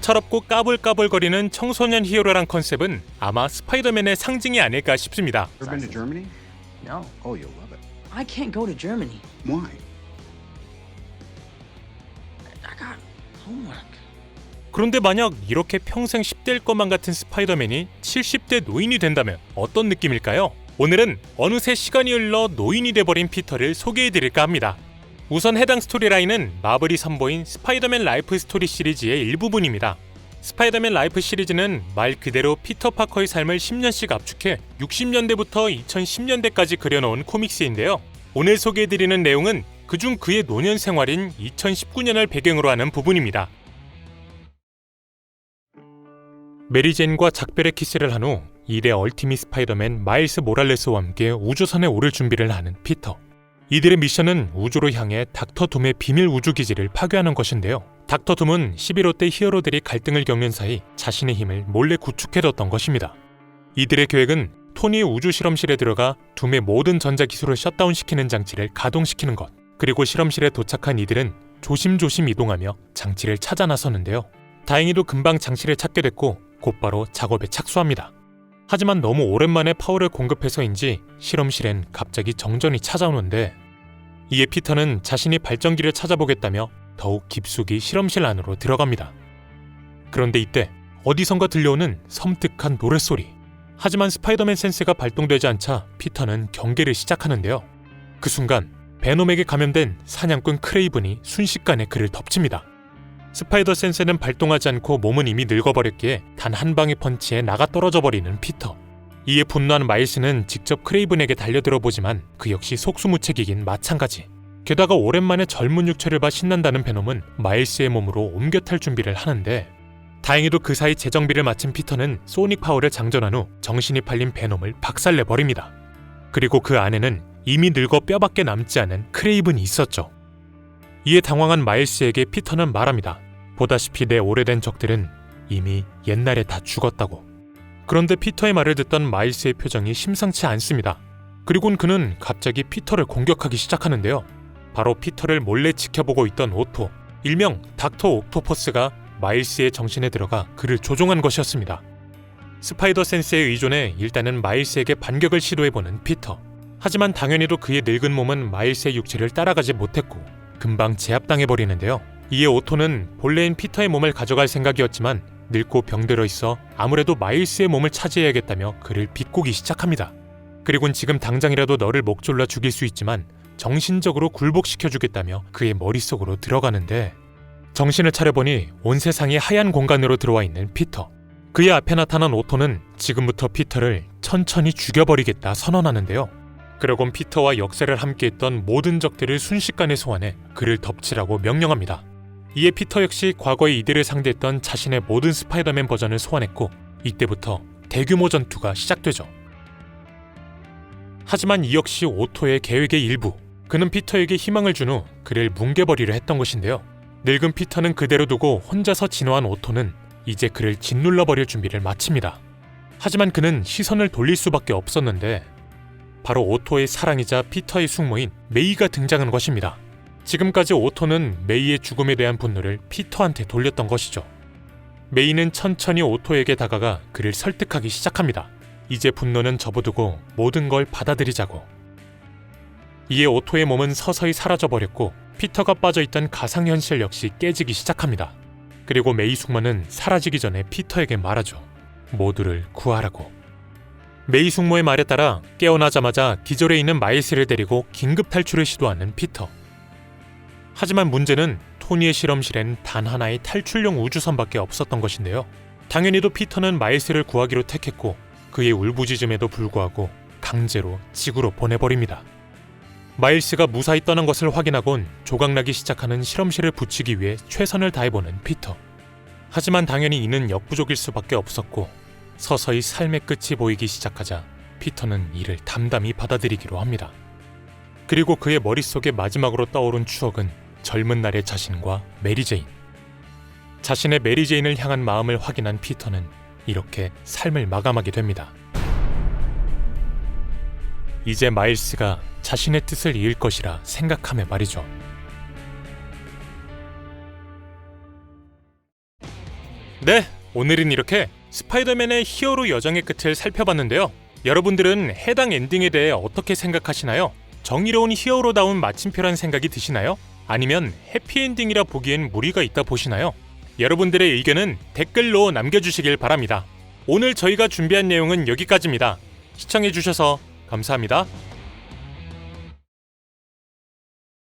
철없고 까불까불거리는 청소년 히어로란 컨셉은 아마 스파이더맨의 상징이 아닐까 싶습니다. Ever been to Germany? No, Oh, you'll love it. I can't go to Germany. Why? I got homework. 그런데 만약 이렇게 평생 10대일 것만 같은 스파이더맨이 70대 노인이 된다면 어떤 느낌일까요? 오늘은 어느새 시간이 흘러 노인이 돼버린 피터를 소개해드릴까 합니다. 우선 해당 스토리라인은 마블이 선보인 스파이더맨 라이프 스토리 시리즈의 일부분입니다. 스파이더맨 라이프 시리즈는 말 그대로 피터 파커의 삶을 10년씩 압축해 60년대부터 2010년대까지 그려놓은 코믹스인데요. 오늘 소개해드리는 내용은 그중 그의 노년 생활인 2019년을 배경으로 하는 부분입니다. 메리제인과 작별의 키스를 한 후 일의 얼티밋 스파이더맨 마일스 모랄레스와 함께 우주선에 오를 준비를 하는 피터. 이들의 미션은 우주로 향해 닥터 둠의 비밀 우주기지를 파괴하는 것인데요. 닥터 둠은 11호 때 히어로들이 갈등을 겪는 사이 자신의 힘을 몰래 구축해뒀던 것입니다. 이들의 계획은 토니의 우주 실험실에 들어가 둠의 모든 전자기술을 셧다운시키는 장치를 가동시키는 것, 그리고 실험실에 도착한 이들은 조심조심 이동하며 장치를 찾아 나서는데요. 다행히도 금방 장치를 찾게 됐고 곧바로 작업에 착수합니다. 하지만 너무 오랜만에 파워를 공급해서인지 실험실엔 갑자기 정전이 찾아오는데 이에 피터는 자신이 발전기를 찾아보겠다며 더욱 깊숙이 실험실 안으로 들어갑니다. 그런데 이때 어디선가 들려오는 섬뜩한 노랫소리. 하지만 스파이더맨 센스가 발동되지 않자 피터는 경계를 시작하는데요. 그 순간 베놈에게 감염된 사냥꾼 크레이븐이 순식간에 그를 덮칩니다. 스파이더 센스는 발동하지 않고 몸은 이미 늙어버렸기에 단 한 방의 펀치에 나가 떨어져 버리는 피터. 이에 분노한 마일스는 직접 크레이븐에게 달려들어보지만 그 역시 속수무책이긴 마찬가지. 게다가 오랜만에 젊은 육체를 봐 신난다는 베놈은 마일스의 몸으로 옮겨 탈 준비를 하는데 다행히도 그 사이 재정비를 마친 피터는 소닉 파워를 장전한 후 정신이 팔린 베놈을 박살내버립니다. 그리고 그 안에는 이미 늙어 뼈밖에 남지 않은 크레이븐이 있었죠. 이에 당황한 마일스에게 피터는 말합니다. 보다시피 내 오래된 적들은 이미 옛날에 다 죽었다고. 그런데 피터의 말을 듣던 마일스의 표정이 심상치 않습니다. 그리곤 그는 갑자기 피터를 공격하기 시작하는데요. 바로 피터를 몰래 지켜보고 있던 오토, 일명 닥터 옥토퍼스가 마일스의 정신에 들어가 그를 조종한 것이었습니다. 스파이더 센스에 의존해 일단은 마일스에게 반격을 시도해보는 피터. 하지만 당연히도 그의 늙은 몸은 마일스의 육체를 따라가지 못했고 금방 제압당해버리는데요. 이에 오토는 본래인 피터의 몸을 가져갈 생각이었지만 늙고 병들어 있어 아무래도 마일스의 몸을 차지해야겠다며 그를 비꼬기 시작합니다. 그리곤 지금 당장이라도 너를 목졸라 죽일 수 있지만 정신적으로 굴복시켜주겠다며 그의 머릿속으로 들어가는데 정신을 차려보니 온 세상이 하얀 공간으로 들어와 있는 피터. 그의 앞에 나타난 오토는 지금부터 피터를 천천히 죽여버리겠다 선언하는데요. 그러곤 피터와 역사를 함께했던 모든 적들을 순식간에 소환해 그를 덮치라고 명령합니다. 이에 피터 역시 과거에 이들을 상대했던 자신의 모든 스파이더맨 버전을 소환했고 이때부터 대규모 전투가 시작되죠. 하지만 이 역시 오토의 계획의 일부. 그는 피터에게 희망을 준 후 그를 뭉개버리려 했던 것인데요. 늙은 피터는 그대로 두고 혼자서 진화한 오토는 이제 그를 짓눌러버릴 준비를 마칩니다. 하지만 그는 시선을 돌릴 수밖에 없었는데 바로 오토의 사랑이자 피터의 숙모인 메이가 등장한 것입니다. 지금까지 오토는 메이의 죽음에 대한 분노를 피터한테 돌렸던 것이죠. 메이는 천천히 오토에게 다가가 그를 설득하기 시작합니다. 이제 분노는 접어두고 모든 걸 받아들이자고. 이에 오토의 몸은 서서히 사라져버렸고 피터가 빠져있던 가상현실 역시 깨지기 시작합니다. 그리고 메이 숙모는 사라지기 전에 피터에게 말하죠. 모두를 구하라고. 메이 숙모의 말에 따라 깨어나자마자 기절해 있는 마일스를 데리고 긴급 탈출을 시도하는 피터. 하지만 문제는 토니의 실험실엔 단 하나의 탈출용 우주선밖에 없었던 것인데요. 당연히도 피터는 마일스를 구하기로 택했고 그의 울부짖음에도 불구하고 강제로 지구로 보내버립니다. 마일스가 무사히 떠난 것을 확인하곤 조각나기 시작하는 실험실을 붙이기 위해 최선을 다해보는 피터. 하지만 당연히 이는 역부족일 수밖에 없었고 서서히 삶의 끝이 보이기 시작하자 피터는 이를 담담히 받아들이기로 합니다. 그리고 그의 머릿속에 마지막으로 떠오른 추억은 젊은 날의 자신과 메리제인. 자신의 메리제인을 향한 마음을 확인한 피터는 이렇게 삶을 마감하게 됩니다. 이제 마일스가 자신의 뜻을 이을 것이라 생각하며 말이죠. 네, 오늘은 이렇게 스파이더맨의 히어로 여정의 끝을 살펴봤는데요. 여러분들은 해당 엔딩에 대해 어떻게 생각하시나요? 정의로운 히어로다운 마침표란 생각이 드시나요? 아니면 해피엔딩이라 보기엔 무리가 있다 보시나요? 여러분들의 의견은 댓글로 남겨주시길 바랍니다. 오늘 저희가 준비한 내용은 여기까지입니다. 시청해주셔서 감사합니다.